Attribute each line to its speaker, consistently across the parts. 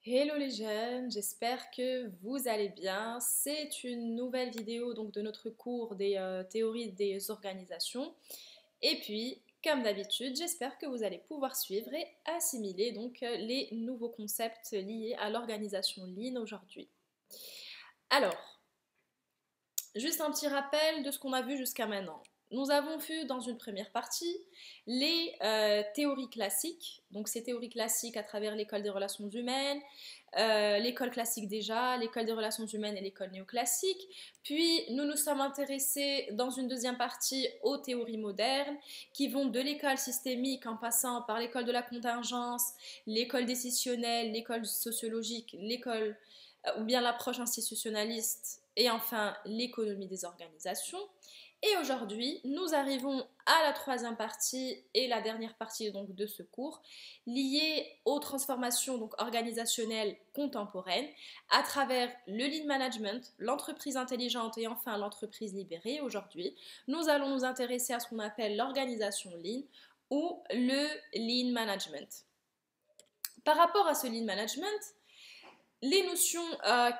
Speaker 1: Hello les jeunes, j'espère que vous allez bien. C'est une nouvelle vidéo donc de notre cours des théories des organisations. Et puis, comme d'habitude, j'espère que vous allez pouvoir suivre et assimiler donc les nouveaux concepts liés à l'organisation Lean aujourd'hui. Alors, juste un petit rappel de ce qu'on a vu jusqu'à maintenant. Nous avons vu dans une première partie les théories classiques, donc ces théories classiques à travers l'école des relations humaines, l'école classique déjà, l'école des relations humaines et l'école néoclassique. Puis nous nous sommes intéressés dans une deuxième partie aux théories modernes qui vont de l'école systémique en passant par l'école de la contingence, l'école décisionnelle, l'école sociologique, l'école ou bien l'approche institutionnaliste et enfin l'économie des organisations. Et aujourd'hui, nous arrivons à la troisième partie et la dernière partie donc de ce cours, liée aux transformations donc organisationnelles contemporaines à travers le lean management, l'entreprise intelligente et enfin l'entreprise libérée. Aujourd'hui, nous allons nous intéresser à ce qu'on appelle l'organisation lean ou le lean management. Par rapport à ce lean management, les notions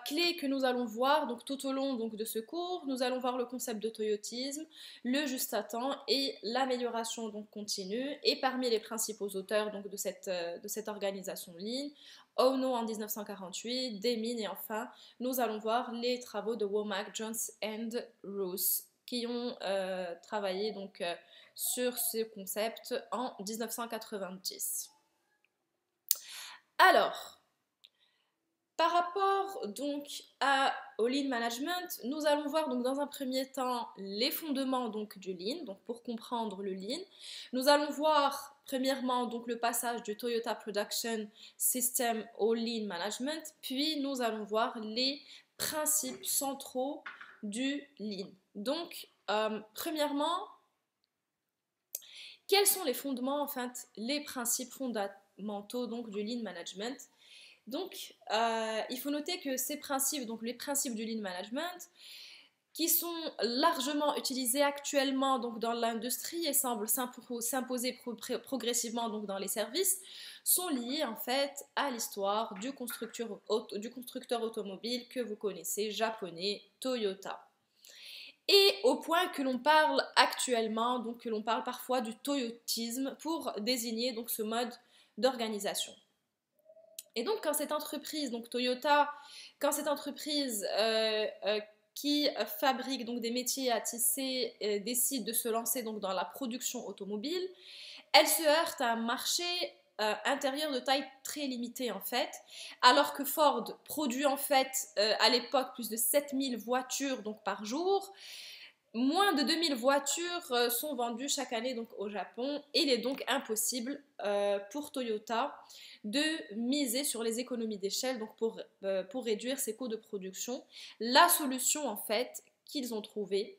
Speaker 1: clés que nous allons voir donc, tout au long donc, de ce cours, nous allons voir le concept de toyotisme, le juste à temps et l'amélioration donc, continue. Et parmi les principaux auteurs donc, de cette organisation Lean, Ono en 1948, Deming et enfin, nous allons voir les travaux de Womack, Jones and Roos qui ont travaillé donc, sur ce concept en 1990. Alors, par rapport donc au lean management, nous allons voir donc dans un premier temps les fondements donc du lean, donc pour comprendre le lean. Nous allons voir premièrement donc le passage du Toyota Production System au lean management, puis nous allons voir les principes centraux du lean. Donc premièrement, quels sont les fondements en fait, les principes fondamentaux donc du lean management? Donc, il faut noter que ces principes, donc les principes du lean management, qui sont largement utilisés actuellement donc, dans l'industrie et semblent s'imposer progressivement donc, dans les services, sont liés en fait à l'histoire du constructeur automobile que vous connaissez, japonais, Toyota. Et au point que l'on parle actuellement, donc que l'on parle parfois du toyotisme pour désigner donc ce mode d'organisation. Et donc, quand cette entreprise, donc Toyota, quand cette entreprise qui fabrique donc des métiers à tisser décide de se lancer donc dans la production automobile, elle se heurte à un marché intérieur de taille très limitée en fait, alors que Ford produit en fait à l'époque plus de 7000 voitures donc par jour. Moins de 2000 voitures sont vendues chaque année donc au Japon et il est donc impossible pour Toyota de miser sur les économies d'échelle donc pour réduire ses coûts de production. La solution en fait qu'ils ont trouvée,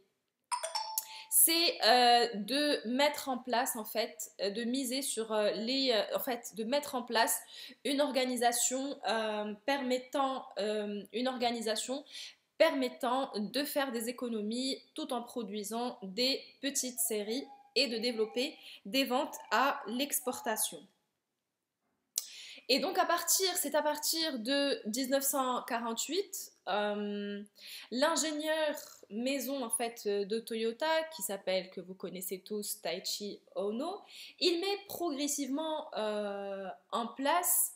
Speaker 1: c'est de mettre en place en fait, de miser sur en fait, de mettre en place une organisation permettant de faire des économies tout en produisant des petites séries et de développer des ventes à l'exportation. Et donc c'est à partir de 1948, l'ingénieur maison en fait de Toyota, qui s'appelle, que vous connaissez tous, Taiichi Ohno, il met progressivement en place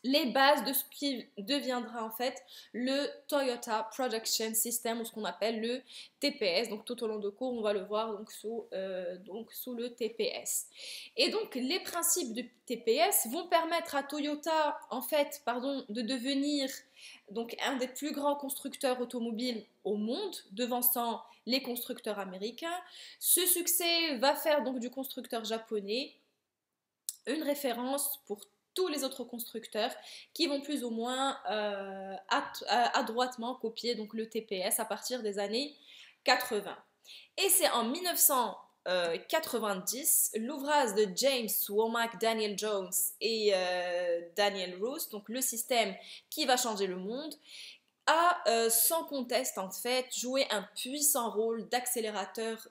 Speaker 1: les bases de ce qui deviendra en fait le Toyota Production System, ou ce qu'on appelle le TPS. Donc tout au long de cours, on va le voir donc sous le TPS. Et donc les principes du TPS vont permettre à Toyota en fait, de devenir donc un des plus grands constructeurs automobiles au monde, devançant les constructeurs américains. Ce succès va faire donc du constructeur japonais une référence pour tous les autres constructeurs qui vont plus ou moins adroitement copier donc, le TPS à partir des années 80. Et c'est en 1990, l'ouvrage de James Womack, Daniel Jones et Daniel Roos, donc le système qui va changer le monde, a sans conteste en fait joué un puissant rôle d'accélérateur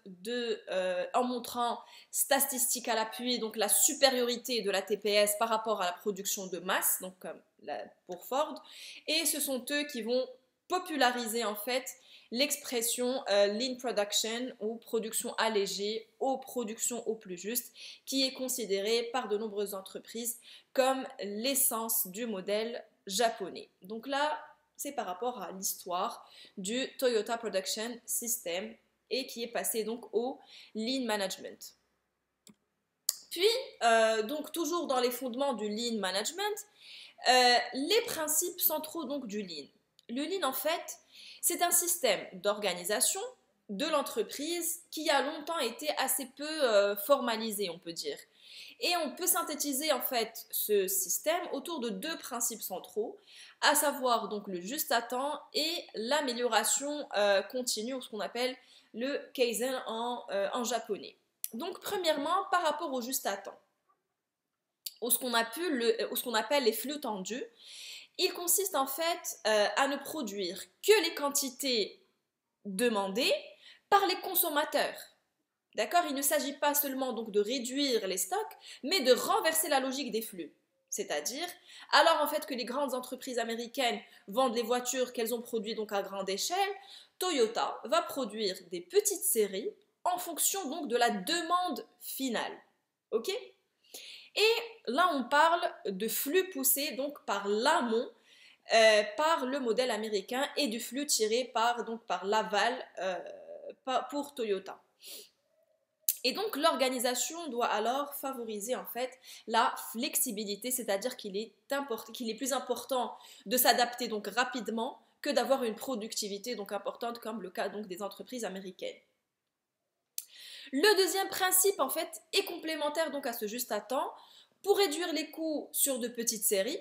Speaker 1: en montrant statistique à l'appui donc la supériorité de la TPS par rapport à la production de masse donc comme pour Ford, et ce sont eux qui vont populariser en fait l'expression lean production ou production allégée ou production au plus juste, qui est considérée par de nombreuses entreprises comme l'essence du modèle japonais. Donc là, c'est par rapport à l'histoire du Toyota Production System et qui est passé donc au Lean Management. Puis, donc toujours dans les fondements du Lean Management, les principes centraux donc du Lean. Le Lean en fait, c'est un système d'organisation de l'entreprise qui a longtemps été assez peu formalisé, on peut dire. Et on peut synthétiser en fait ce système autour de deux principes centraux, à savoir donc le juste à temps et l'amélioration continue, ou ce qu'on appelle le Kaizen en japonais. Donc premièrement, par rapport au juste à temps, ou ce qu'on appelle les flux tendus, il consiste en fait à ne produire que les quantités demandées par les consommateurs. D'accord? Il ne s'agit pas seulement donc de réduire les stocks, mais de renverser la logique des flux. C'est-à-dire, alors en fait que les grandes entreprises américaines vendent les voitures qu'elles ont produites donc à grande échelle, Toyota va produire des petites séries en fonction donc de la demande finale. Ok? Et là on parle de flux poussés donc par l'amont, par le modèle américain, et du flux tiré par l'aval pour Toyota. Et donc l'organisation doit alors favoriser en fait la flexibilité, c'est-à-dire qu'il est plus important de s'adapter donc rapidement que d'avoir une productivité donc importante comme le cas donc des entreprises américaines. Le deuxième principe en fait est complémentaire donc à ce juste à temps pour réduire les coûts sur de petites séries.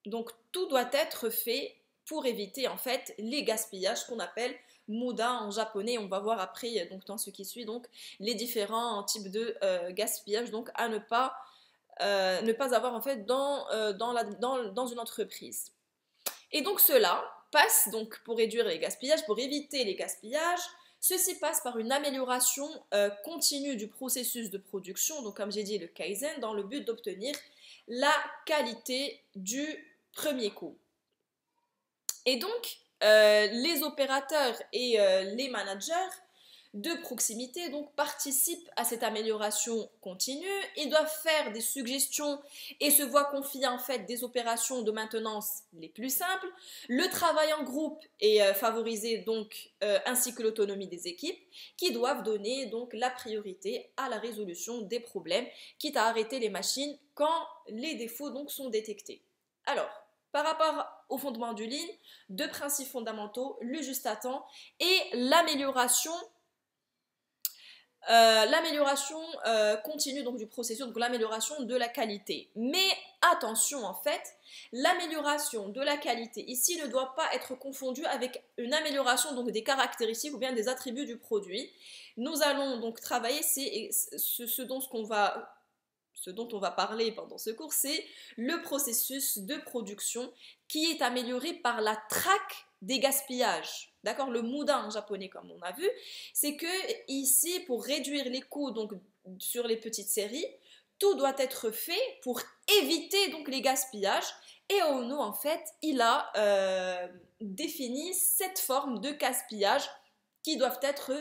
Speaker 1: Donc tout doit être fait pour éviter en fait les gaspillages qu'on appelle muda en japonais. On va voir après donc dans ce qui suit donc les différents types de gaspillage donc à ne pas avoir en fait dans une entreprise. Et donc cela passe donc pour réduire les gaspillages, pour éviter les gaspillages. Ceci passe par une amélioration continue du processus de production, donc comme j'ai dit le Kaizen, dans le but d'obtenir la qualité du premier coup. Et donc, les opérateurs et les managers de proximité donc participent à cette amélioration continue. Ils doivent faire des suggestions et se voient confier en fait des opérations de maintenance les plus simples. Le travail en groupe est favorisé donc ainsi que l'autonomie des équipes qui doivent donner donc la priorité à la résolution des problèmes, quitte à arrêter les machines quand les défauts donc sont détectés. Alors, par rapport au fondement du Lean, deux principes fondamentaux, le juste à temps et l'amélioration continue donc du processus, donc l'amélioration de la qualité. Mais attention en fait, l'amélioration de la qualité ici ne doit pas être confondue avec une amélioration donc des caractéristiques ou bien des attributs du produit. Nous allons donc travailler, ce dont on va parler pendant ce cours, c'est le processus de production qui est amélioré par la traque des gaspillages. D'accord? Le muda en japonais, comme on a vu, c'est que ici, pour réduire les coûts donc, sur les petites séries, tout doit être fait pour éviter donc les gaspillages. Et Ono, en fait, il a défini cette forme de gaspillage qui doivent être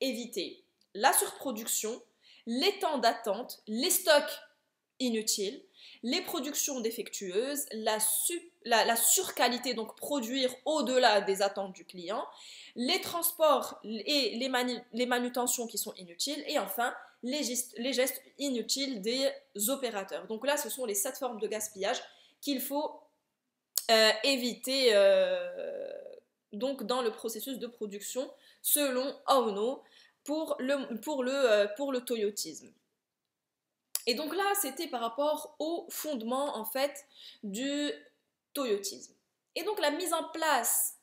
Speaker 1: évités. La surproduction, les temps d'attente, les stocks inutiles, les productions défectueuses, la surqualité, donc produire au-delà des attentes du client, les transports et les manutentions qui sont inutiles, et enfin les gestes inutiles des opérateurs. Donc là, ce sont les 7 formes de gaspillage qu'il faut éviter donc dans le processus de production selon Ono pour le toyotisme. Et donc là, c'était par rapport au fondement en fait du toyotisme. Et donc la mise en place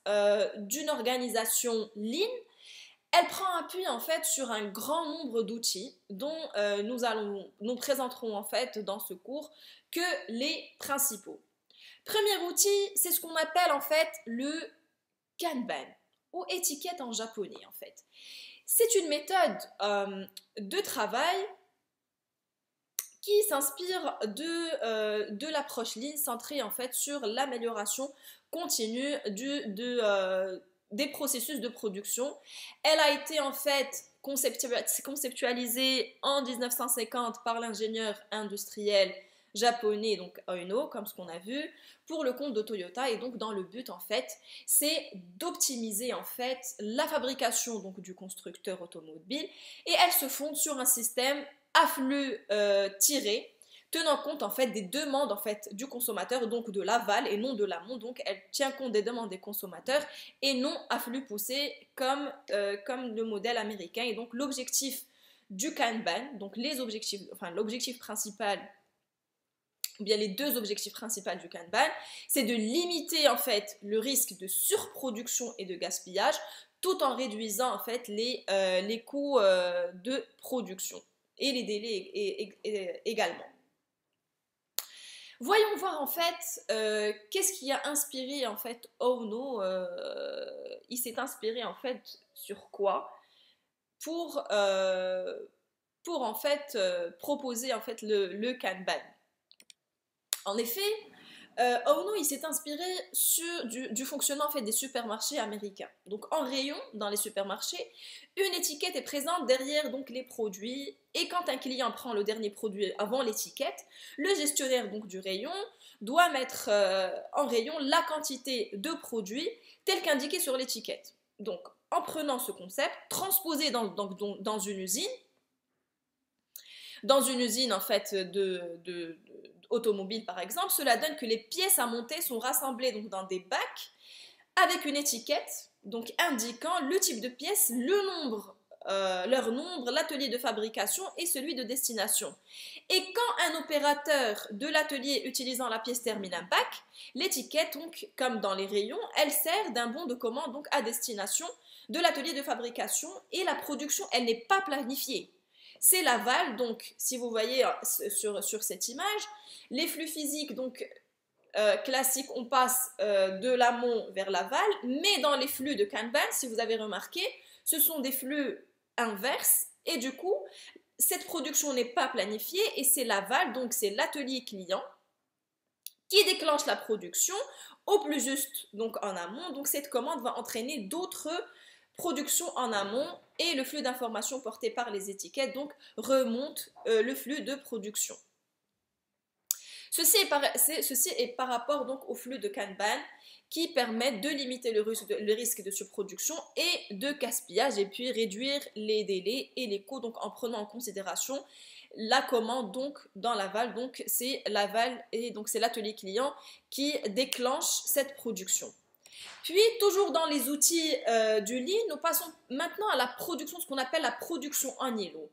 Speaker 1: d'une organisation Lean, elle prend appui en fait sur un grand nombre d'outils dont nous présenterons en fait dans ce cours que les principaux. Premier outil, c'est ce qu'on appelle en fait le Kanban, ou étiquette en japonais en fait. C'est une méthode de travail qui s'inspire de l'approche Lean centrée en fait sur l'amélioration continue des processus de production. Elle a été en fait conceptualisée en 1950 par l'ingénieur industriel japonais, donc Oino, comme ce qu'on a vu, pour le compte de Toyota, et donc dans le but en fait, c'est d'optimiser en fait la fabrication donc du constructeur automobile, et elle se fonde sur un système à flux tiré, tenant compte en fait des demandes en fait du consommateur, donc de l'aval et non de l'amont. Donc elle tient compte des demandes des consommateurs et non à flux poussé comme le modèle américain. Et donc l'objectif du Kanban, donc l'objectif principal, ou bien les deux objectifs principaux du Kanban, c'est de limiter en fait le risque de surproduction et de gaspillage, tout en réduisant en fait les coûts de production et les délais également. Voyons voir en fait qu'est-ce qui a inspiré en fait Ono. Il s'est inspiré en fait sur quoi pour en fait proposer en fait le Kanban. En effet, Ono il s'est inspiré du fonctionnement en fait, des supermarchés américains. Donc en rayon, dans les supermarchés, une étiquette est présente derrière donc, les produits, et quand un client prend le dernier produit avant l'étiquette, le gestionnaire donc, du rayon doit mettre en rayon la quantité de produits tel qu'indiqué sur l'étiquette. Donc en prenant ce concept, transposé dans une usine, en fait automobile par exemple, cela donne que les pièces à monter sont rassemblées donc dans des bacs avec une étiquette donc indiquant le type de pièces, leur nombre, l'atelier de fabrication et celui de destination. Et quand un opérateur de l'atelier utilisant la pièce termine un bac, l'étiquette, donc, comme dans les rayons, elle sert d'un bon de commande donc, à destination de l'atelier de fabrication, et la production, elle n'est pas planifiée. C'est l'aval, donc si vous voyez sur cette image, les flux physiques donc classiques, on passe de l'amont vers l'aval, mais dans les flux de Kanban, si vous avez remarqué, ce sont des flux inverses, et du coup, cette production n'est pas planifiée, et c'est l'aval, donc c'est l'atelier client, qui déclenche la production au plus juste donc en amont. Donc cette commande va entraîner d'autres productions en amont, et le flux d'informations porté par les étiquettes donc remonte le flux de production. Ceci est par rapport donc au flux de Kanban, qui permettent de limiter le risque de surproduction et de gaspillage, et puis réduire les délais et les coûts, donc en prenant en considération la commande donc dans l'aval. Donc c'est l'aval, et donc c'est l'atelier client qui déclenche cette production. Puis, toujours dans les outils du Lean, nous passons maintenant à la production, ce qu'on appelle la production en îlot.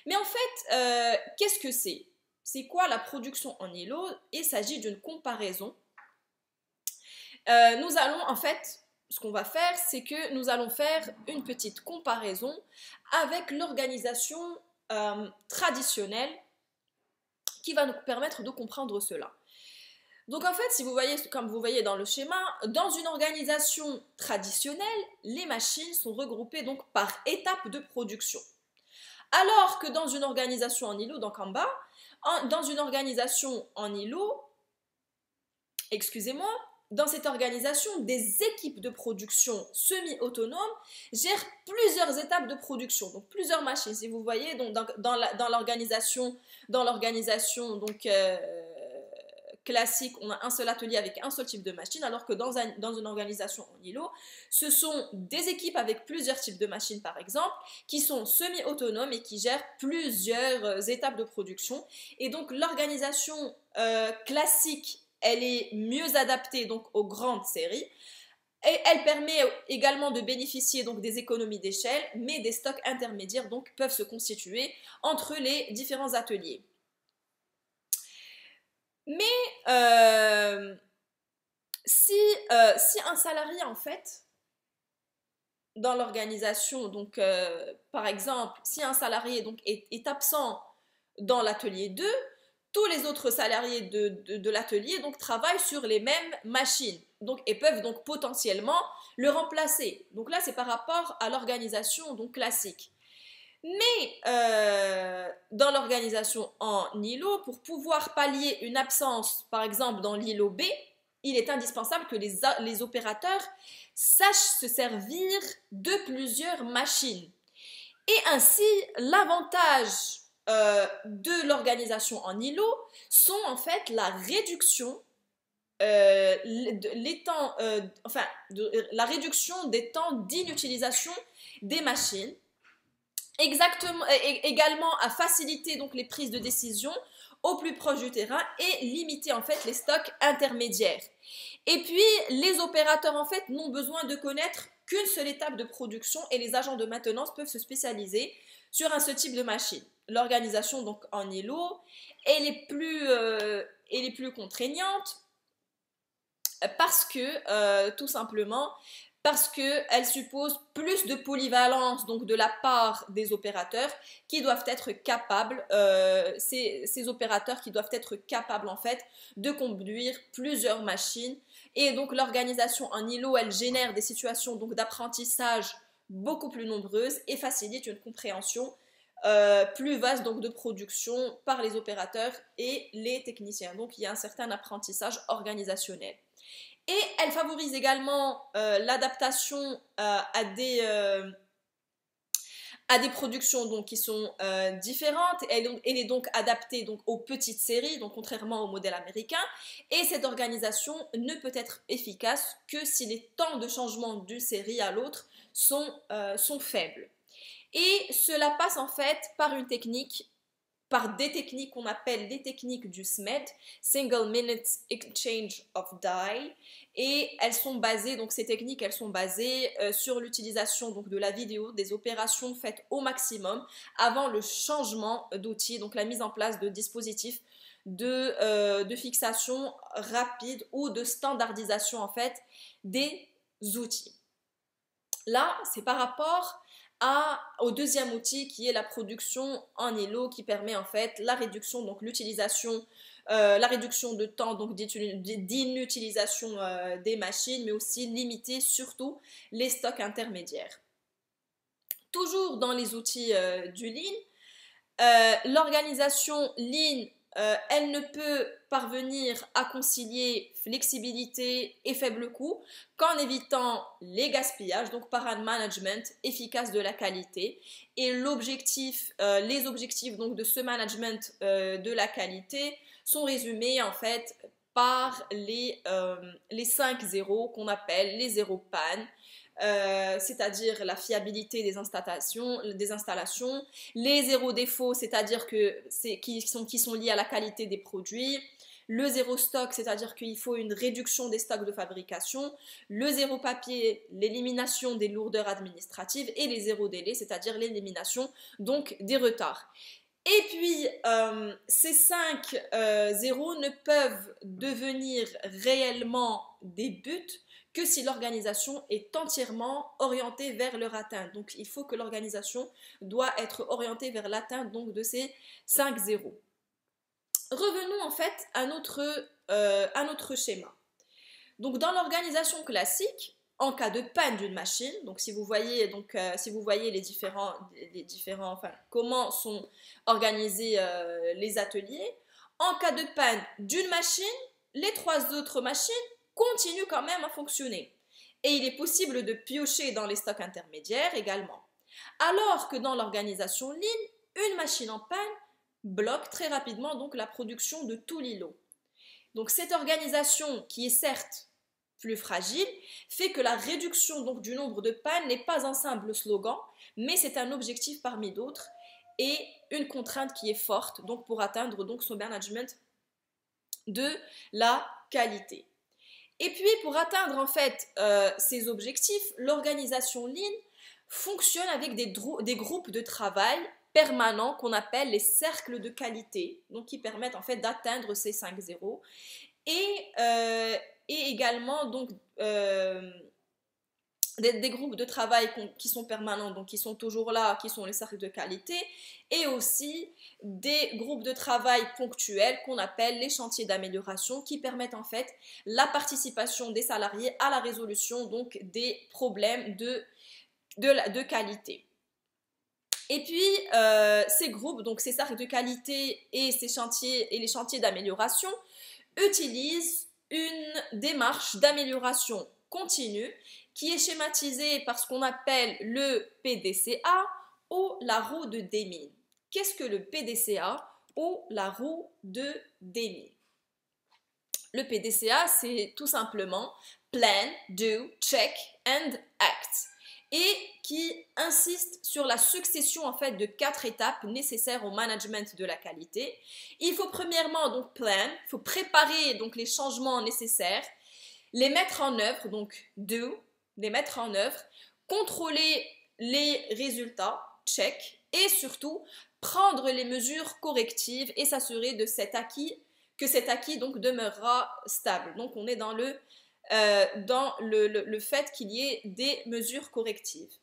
Speaker 1: Mais en fait, qu'est-ce que c'est? C'est quoi la production en îlot? Il s'agit d'une comparaison. Nous allons, en fait, ce qu'on va faire, c'est que nous allons faire une petite comparaison avec l'organisation traditionnelle qui va nous permettre de comprendre cela. Donc en fait, si vous voyez, comme vous voyez dans le schéma, dans une organisation traditionnelle, les machines sont regroupées donc par étapes de production. Alors que dans une organisation en îlot, donc en bas, dans une organisation en îlot, excusez-moi, dans cette organisation, des équipes de production semi-autonomes gèrent plusieurs étapes de production, donc plusieurs machines. Si vous voyez, donc dans l'organisation donc classique, on a un seul atelier avec un seul type de machine, alors que dans une organisation en îlot, ce sont des équipes avec plusieurs types de machines, par exemple, qui sont semi-autonomes et qui gèrent plusieurs étapes de production. Et donc l'organisation classique, elle est mieux adaptée donc aux grandes séries, et elle permet également de bénéficier donc des économies d'échelle, mais des stocks intermédiaires donc peuvent se constituer entre les différents ateliers. Mais si un salarié en fait dans l'organisation, donc par exemple si un salarié donc est absent dans l'atelier 2, tous les autres salariés de l'atelier donc travaillent sur les mêmes machines donc, et peuvent donc potentiellement le remplacer. Donc là, c'est par rapport à l'organisation donc classique. Mais dans l'organisation en îlot, pour pouvoir pallier une absence, par exemple dans l'îlot B, il est indispensable que les opérateurs sachent se servir de plusieurs machines. Et ainsi, l'avantage de l'organisation en îlot sont en fait la réduction la réduction des temps d'inutilisation des machines, également à faciliter donc les prises de décision au plus proche du terrain et limiter en fait les stocks intermédiaires. Et puis les opérateurs en fait n'ont besoin de connaître qu'une seule étape de production et les agents de maintenance peuvent se spécialiser sur un seul type de machine. L'organisation donc en îlot est les plus contraignantes parce que tout simplement parce qu'elle suppose plus de polyvalence donc de la part des opérateurs qui doivent être capables, ces opérateurs qui doivent être capables en fait de conduire plusieurs machines et donc l'organisation en îlot elle génère des situations donc d'apprentissage beaucoup plus nombreuses et facilite une compréhension plus vaste donc de production par les opérateurs et les techniciens. Donc il y a un certain apprentissage organisationnel. Et elle favorise également l'adaptation à des productions donc, qui sont différentes. Elle est donc adaptée donc, aux petites séries, donc contrairement au modèle américain. Et cette organisation ne peut être efficace que si les temps de changement d'une série à l'autre sont faibles. Et cela passe en fait par des techniques qu'on appelle les techniques du SMED, Single Minute Exchange of Die, et elles sont basées, donc ces techniques, elles sont basées sur l'utilisation donc de la vidéo, des opérations faites au maximum avant le changement d'outil, donc la mise en place de dispositifs de fixation rapide ou de standardisation en fait des outils. Là, c'est par rapport au deuxième outil qui est la production en îlot qui permet en fait la réduction, donc l'utilisation, la réduction de temps donc d'inutilisation des machines, mais aussi limiter surtout les stocks intermédiaires. Toujours dans les outils du Lean, l'organisation Lean elle ne peut parvenir à concilier flexibilité et faible coût qu'en évitant les gaspillages, donc par un management efficace de la qualité. Et les objectifs donc, de ce management de la qualité sont résumés en fait par les 5 zéros qu'on appelle les zéros panne. C'est-à-dire la fiabilité des installations, les zéro défauts, c'est-à-dire qui sont liés à la qualité des produits, le zéro stock, c'est-à-dire qu'il faut une réduction des stocks de fabrication, le zéro papier, l'élimination des lourdeurs administratives et les zéro délai, c'est-à-dire l'élimination donc des retards. Et puis, ces 5 zéros ne peuvent devenir réellement des buts que si l'organisation est entièrement orientée vers leur atteinte. Donc, il faut que l'organisation doit être orientée vers l'atteinte donc, de ces 5 zéros. Revenons en fait à notre schéma. Donc, dans l'organisation classique, en cas de panne d'une machine, donc si vous voyez comment sont organisés les ateliers, en cas de panne d'une machine, les 3 autres machines continuent quand même à fonctionner. Et il est possible de piocher dans les stocks intermédiaires également. Alors que dans l'organisation Lean, une machine en panne bloque très rapidement donc la production de tout l'îlot. Donc cette organisation qui est certes plus fragile fait que la réduction donc, du nombre de pannes n'est pas un simple slogan, mais c'est un objectif parmi d'autres et une contrainte qui est forte donc, pour atteindre donc, son management de la qualité. Et puis pour atteindre en fait ces objectifs, l'organisation Lean fonctionne avec des groupes de travail permanents qu'on appelle les cercles de qualité, donc qui permettent en fait d'atteindre ces 5 zéros et également donc des groupes de travail qui sont permanents, donc qui sont toujours là, qui sont les cercles de qualité, et aussi des groupes de travail ponctuels qu'on appelle les chantiers d'amélioration, qui permettent en fait la participation des salariés à la résolution donc des problèmes de qualité. Et puis, ces groupes, donc ces cercles de qualité et ces chantiers et les chantiers d'amélioration utilisent une démarche d'amélioration continue qui est schématisée par ce qu'on appelle le PDCA ou la roue de Deming. Qu'est-ce que le PDCA ou la roue de Deming? Le PDCA, c'est tout simplement Plan, Do, Check and Act, et qui insiste sur la succession en fait de 4 étapes nécessaires au management de la qualité. Il faut premièrement donc plan, il faut préparer donc les changements nécessaires, les mettre en œuvre, donc do, les mettre en œuvre, contrôler les résultats, check, et surtout prendre les mesures correctives et s'assurer de que cet acquis donc demeurera stable. Donc on est dans le fait qu'il y ait des mesures correctives.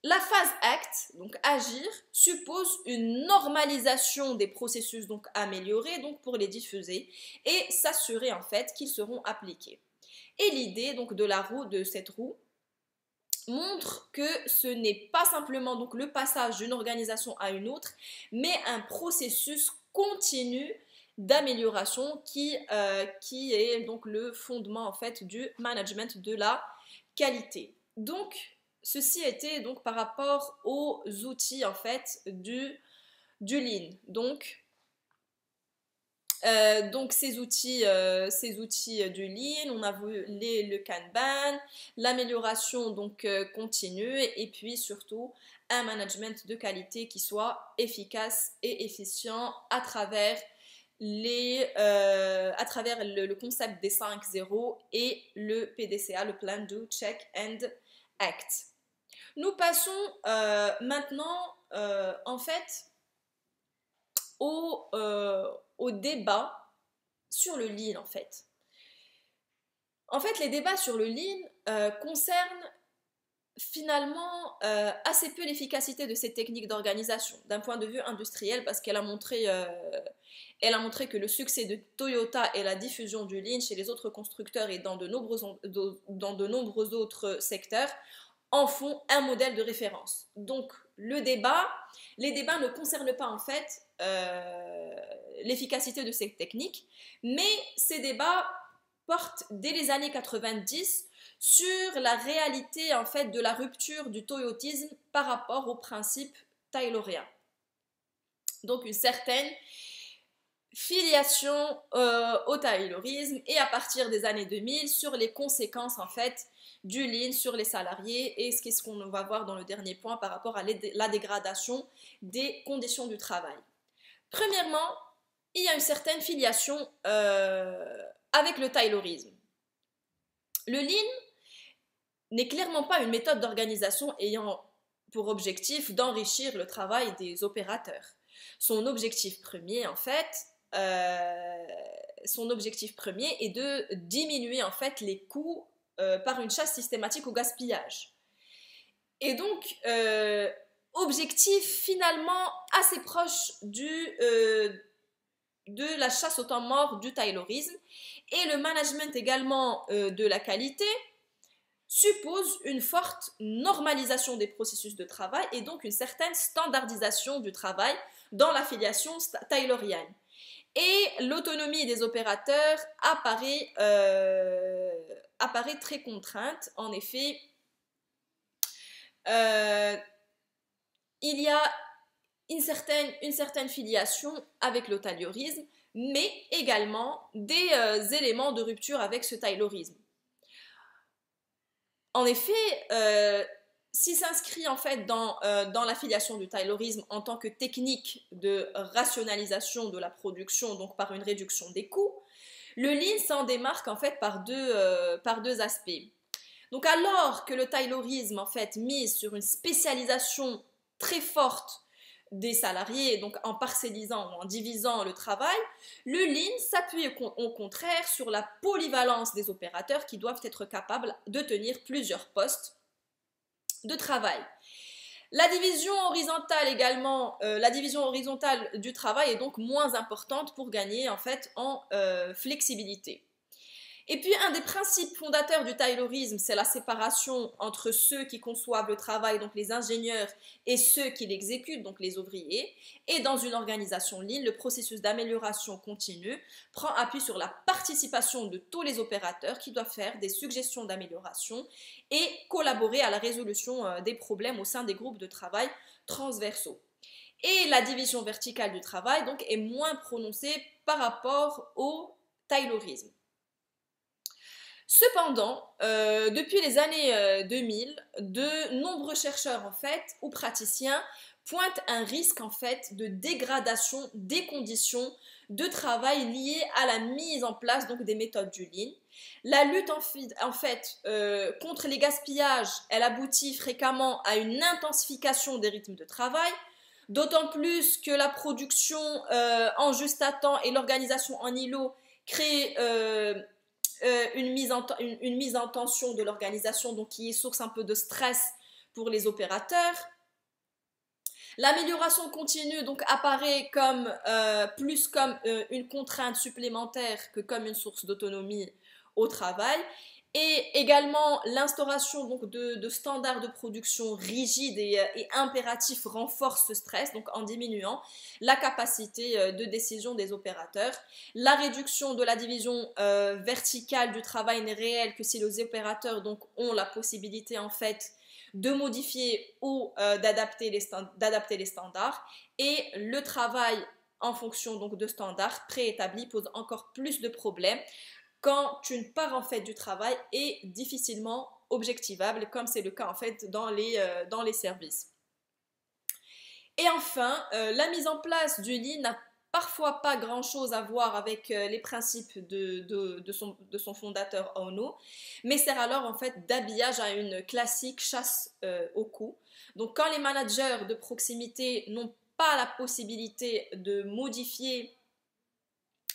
Speaker 1: La phase act, donc agir, suppose une normalisation des processus donc améliorés donc pour les diffuser et s'assurer en fait qu'ils seront appliqués. Et l'idée donc de cette roue montre que ce n'est pas simplement donc le passage d'une organisation à une autre, mais un processus continu d'amélioration qui est donc le fondement en fait du management de la qualité. Donc ceci était donc par rapport aux outils en fait du Lean. Donc ces outils du Lean, on a vu le Kanban, l'amélioration donc continue et puis surtout un management de qualité qui soit efficace et efficient à travers le concept des 5 0 et le PDCA, le Plan, Do, Check and Act. Nous passons maintenant en fait au débat sur le Lean en fait. En fait, les débats sur le Lean concernent finalement assez peu l'efficacité de cette technique d'organisation d'un point de vue industriel parce qu'elle a montré que le succès de Toyota et la diffusion du Lean chez les autres constructeurs et dans de nombreux autres secteurs en font un modèle de référence. Donc les débats ne concernent pas en fait l'efficacité de cette technique, mais ces débats portent dès les années 90 sur la réalité en fait de la rupture du toyotisme par rapport au principe taylorien. Donc une certaine filiation au taylorisme et à partir des années 2000 sur les conséquences en fait du Lean sur les salariés et ce qu'on va voir dans le dernier point par rapport à la dégradation des conditions du travail. Premièrement, il y a une certaine filiation avec le taylorisme. Le Lean n'est clairement pas une méthode d'organisation ayant pour objectif d'enrichir le travail des opérateurs. Son objectif premier, en fait, est de diminuer en fait les coûts par une chasse systématique au gaspillage. Et donc, objectif finalement assez proche de la chasse au temps mort du taylorisme, et le management également de la qualité suppose une forte normalisation des processus de travail et donc une certaine standardisation du travail dans l'affiliation taylorienne. Et l'autonomie des opérateurs apparaît très contrainte. En effet, il y a une certaine filiation avec le taylorisme, mais également des éléments de rupture avec ce taylorisme. En effet, s'il s'inscrit en fait dans l'affiliation du taylorisme en tant que technique de rationalisation de la production, donc par une réduction des coûts, le Lean s'en démarque en fait par deux aspects. Donc alors que le taylorisme en fait mise sur une spécialisation très forte des salariés, donc en parcellisant ou en divisant le travail, le Lean s'appuie au contraire sur la polyvalence des opérateurs qui doivent être capables de tenir plusieurs postes de travail. La division horizontale également, la division horizontale du travail est donc moins importante pour gagner en fait en flexibilité. Et puis un des principes fondateurs du taylorisme, c'est la séparation entre ceux qui conçoivent le travail, donc les ingénieurs, et ceux qui l'exécutent, donc les ouvriers. Et dans une organisation lean, le processus d'amélioration continue prend appui sur la participation de tous les opérateurs qui doivent faire des suggestions d'amélioration et collaborer à la résolution des problèmes au sein des groupes de travail transversaux. Et la division verticale du travail donc, est moins prononcée par rapport au taylorisme. Cependant, depuis les années 2000, de nombreux chercheurs en fait ou praticiens pointent un risque en fait de dégradation des conditions de travail liées à la mise en place donc des méthodes du lean. La lutte en fait contre les gaspillages, elle aboutit fréquemment à une intensification des rythmes de travail, d'autant plus que la production en juste à temps et l'organisation en îlot créent une mise en tension de l'organisation, donc qui est source un peu de stress pour les opérateurs. L'amélioration continue donc apparaît comme plus comme une contrainte supplémentaire que comme une source d'autonomie au travail. Et également l'instauration donc de standards de production rigides et impératifs renforce ce stress, donc en diminuant la capacité de décision des opérateurs. La réduction de la division verticale du travail n'est réelle que si les opérateurs donc, ont la possibilité en fait de modifier ou d'adapter les standards. Et le travail en fonction donc, de standards préétablis pose encore plus de problèmes quand une part en fait du travail est difficilement objectivable, comme c'est le cas en fait dans les services. Et enfin, la mise en place du lean n'a parfois pas grand-chose à voir avec les principes de son fondateur Ono, mais sert alors en fait d'habillage à une classique chasse au coût. Donc quand les managers de proximité n'ont pas la possibilité de modifier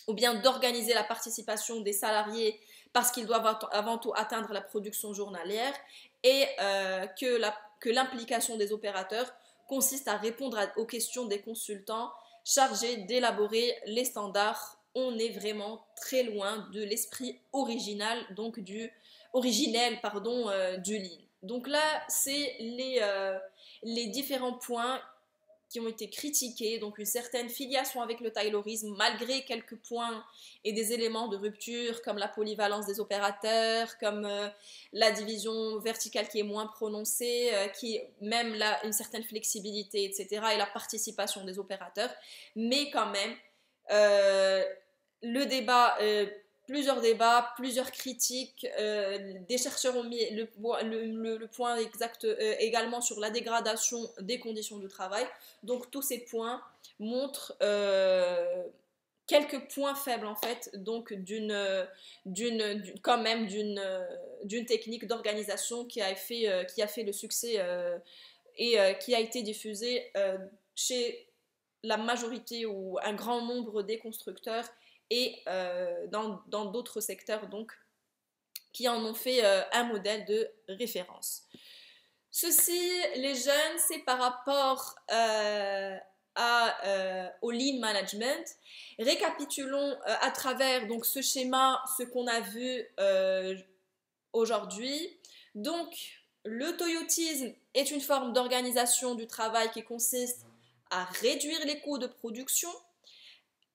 Speaker 1: ou bien d'organiser la participation des salariés parce qu'ils doivent avant tout atteindre la production journalière et que l'implication des opérateurs consiste à répondre aux questions des consultants chargés d'élaborer les standards. On est vraiment très loin de l'esprit original, donc originel du lean. Donc là, c'est les différents points qui ont été critiqués, donc une certaine filiation avec le taylorisme malgré quelques points et des éléments de rupture comme la polyvalence des opérateurs, comme la division verticale qui est moins prononcée, qui même là une certaine flexibilité, etc. et la participation des opérateurs, mais quand même le débat plusieurs débats, plusieurs critiques, des chercheurs ont mis le point exact également sur la dégradation des conditions de travail. Donc tous ces points montrent quelques points faibles en fait, donc quand même d'une technique d'organisation qui a fait le succès et qui a été diffusée chez la majorité ou un grand nombre des constructeurs et dans d'autres secteurs donc qui en ont fait un modèle de référence. Ceci, les jeunes, c'est par rapport au lean management. Récapitulons à travers donc ce schéma ce qu'on a vu aujourd'hui. Donc, le toyotisme est une forme d'organisation du travail qui consiste à réduire les coûts de production,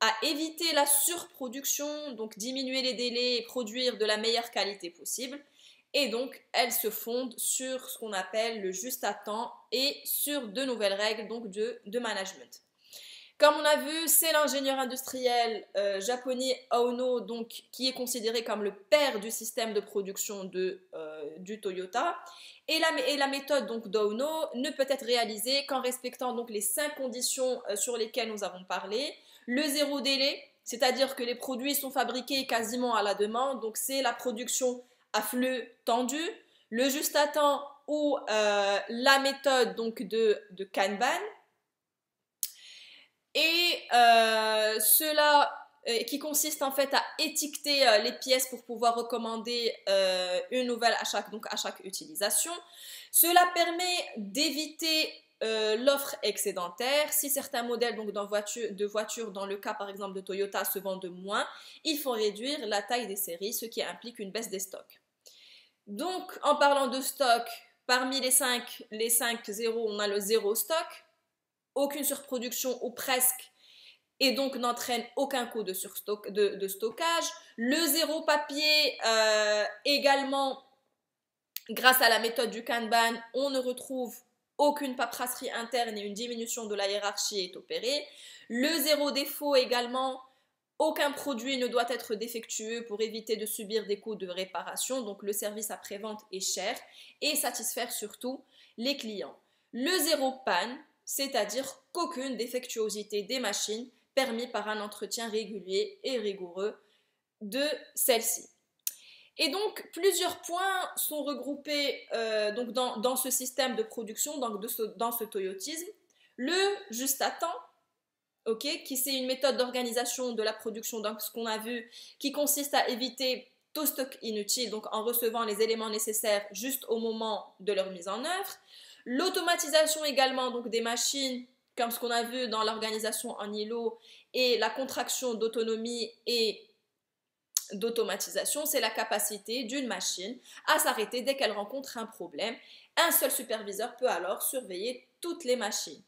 Speaker 1: à éviter la surproduction, donc diminuer les délais et produire de la meilleure qualité possible. Et donc, elle se fonde sur ce qu'on appelle le juste à temps et sur de nouvelles règles donc de management. Comme on a vu, c'est l'ingénieur industriel japonais Ono donc, qui est considéré comme le père du système de production du Toyota. Et la méthode donc, d'Ono ne peut être réalisée qu'en respectant donc, les 5 conditions sur lesquelles nous avons parlé. Le zéro délai, c'est-à-dire que les produits sont fabriqués quasiment à la demande, donc c'est la production à flux tendu. Le juste à temps ou la méthode donc, de Kanban. Et cela qui consiste en fait à étiqueter les pièces pour pouvoir recommander une nouvelle à chaque utilisation. Cela permet d'éviter l'offre excédentaire. Si certains modèles donc, de voitures, dans le cas par exemple de Toyota, se vendent moins, il faut réduire la taille des séries, ce qui implique une baisse des stocks. Donc, en parlant de stock, parmi les 5 zéros, on a le zéro stock, aucune surproduction ou presque, et donc n'entraîne aucun coût de stockage. Le zéro papier, également, grâce à la méthode du Kanban, on ne retrouve aucune paperasserie interne et une diminution de la hiérarchie est opérée. Le zéro défaut également, aucun produit ne doit être défectueux pour éviter de subir des coûts de réparation. Donc le service après-vente est cher et satisfaire surtout les clients. Le zéro panne, c'est-à-dire qu'aucune défectuosité des machines permis par un entretien régulier et rigoureux de celle-ci. Et donc, plusieurs points sont regroupés donc dans ce système de production, dans ce toyotisme. Le juste à temps, qui c'est une méthode d'organisation de la production, donc ce qu'on a vu, qui consiste à éviter tout stock inutile, donc en recevant les éléments nécessaires juste au moment de leur mise en œuvre. L'automatisation également donc des machines, comme ce qu'on a vu dans l'organisation en îlot, et la contraction d'autonomie et d'automatisation, c'est la capacité d'une machine à s'arrêter dès qu'elle rencontre un problème. Un seul superviseur peut alors surveiller toutes les machines.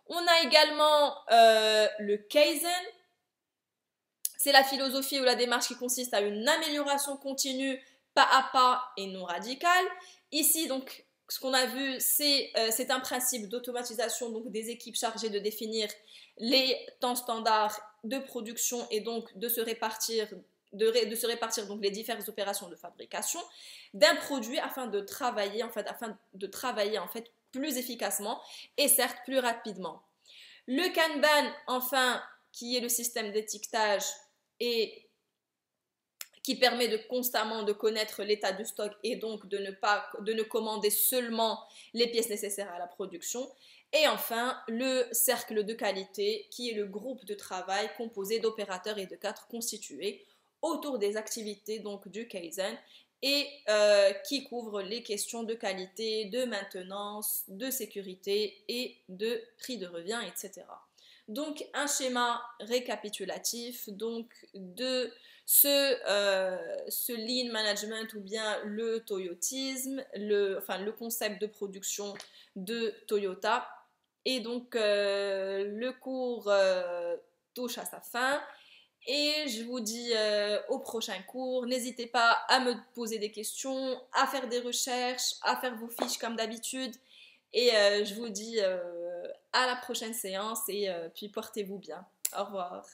Speaker 1: On a également le Kaizen. C'est la philosophie ou la démarche qui consiste à une amélioration continue, pas à pas et non radicale. Ici, donc, ce qu'on a vu, c'est un principe d'automatisation donc des équipes chargées de définir les temps standards de production et donc de se répartir donc les diverses opérations de fabrication d'un produit afin de travailler en fait plus efficacement et certes plus rapidement. Le Kanban, enfin, qui est le système d'étiquetage et qui permet de constamment de connaître l'état du stock et donc de ne commander seulement les pièces nécessaires à la production. Et enfin, le cercle de qualité, qui est le groupe de travail composé d'opérateurs et de cadres constitués autour des activités donc du Kaizen et qui couvre les questions de qualité, de maintenance, de sécurité et de prix de revient, etc. Donc un schéma récapitulatif donc de ce lean management ou bien le toyotisme, le concept de production de Toyota. Et donc le cours touche à sa fin. Et je vous dis au prochain cours. N'hésitez pas à me poser des questions, à faire des recherches, à faire vos fiches comme d'habitude. Et je vous dis à la prochaine séance et puis portez-vous bien. Au revoir.